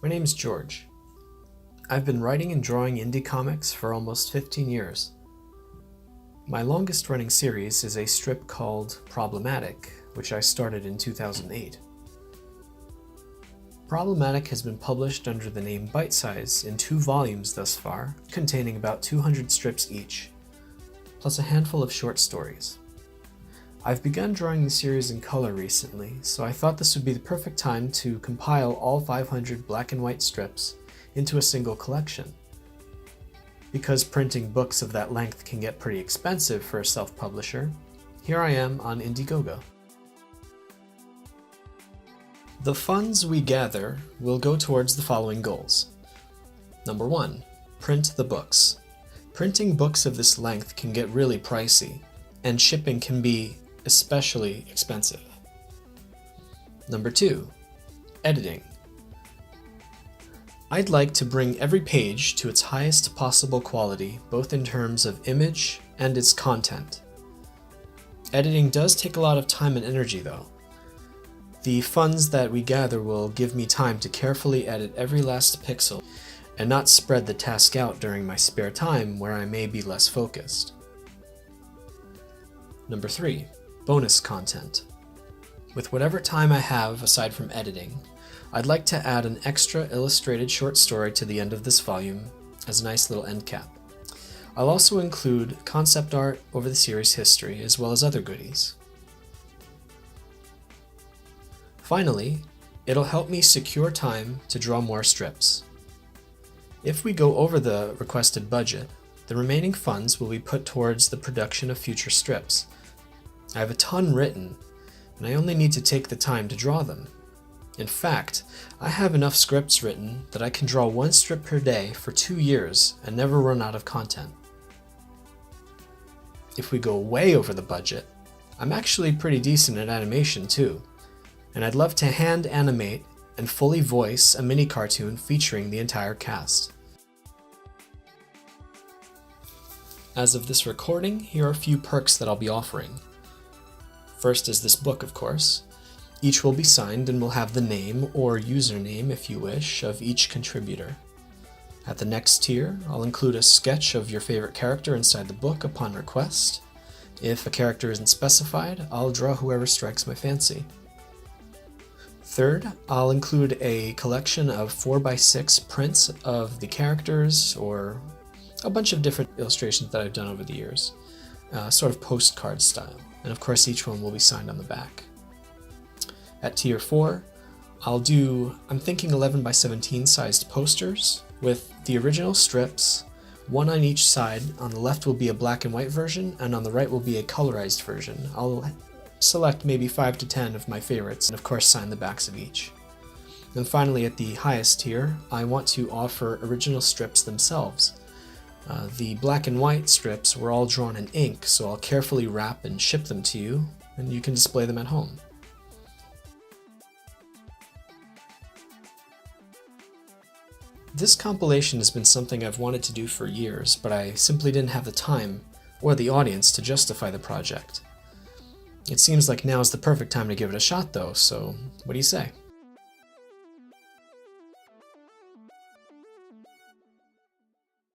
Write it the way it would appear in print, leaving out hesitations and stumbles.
My name's George. I've been writing and drawing indie comics for almost 15 years. My longest running series is a strip called Probl-o-Matic, which I started in 2008. Probl-o-Matic has been published under the name Bite Size in 2 volumes thus far, containing about 200 strips each, plus a handful of short stories. I've begun drawing the series in color recently, so I thought this would be the perfect time to compile all 500 black and white strips into a single collection. Because printing books of that length can get pretty expensive for a self-publisher, here I am on IndieGoGo. The funds we gather will go towards the following goals. Number 1. Print the books. Printing books of this length can get really pricey, and shipping can be especially expensive. Number 2. Editing. I'd like to bring every page to its highest possible quality, both in terms of image and its content. Editing does take a lot of time and energy though. The funds that we gather will give me time to carefully edit every last pixel and not spread the task out during my spare time where I may be less focused. Number 3. Bonus content. With whatever time I have aside from editing, I'd like to add an extra illustrated short story to the end of this volume as a nice little end cap. I'll also include concept art over the series history as well as other goodies. Finally, it'll help me secure time to draw more strips. If we go over the requested budget, the remaining funds will be put towards the production of future strips. I have a ton written, and I only need to take the time to draw them. In fact, I have enough scripts written that I can draw 1 strip per day for 2 years and never run out of content. If we go way over the budget, I'm actually pretty decent at animation too, and I'd love to hand animate and fully voice a mini cartoon featuring the entire cast. As of this recording, here are a few perks that I'll be offering. First is this book, of course. Each will be signed and will have the name, or username if you wish, of each contributor. At the next tier, I'll include a sketch of your favorite character inside the book upon request. If a character isn't specified, I'll draw whoever strikes my fancy. Third, I'll include a collection of 4x6 prints of the characters, or a bunch of different illustrations that I've done over the years, sort of postcard style. And of course each one will be signed on the back. At tier 4, I'm thinking 11x17 sized posters with the original strips, 1 on each side. On the left will be a black and white version, and on the right will be a colorized version. I'll select maybe 5 to 10 of my favorites, and of course sign the backs of each. And finally, at the highest tier, I want to offer original strips themselves. The black and white strips were all drawn in ink, so I'll carefully wrap and ship them to you, and you can display them at home. This compilation has been something I've wanted to do for years, but I simply didn't have the time or the audience to justify the project. It seems like now is the perfect time to give it a shot though, so what do you say?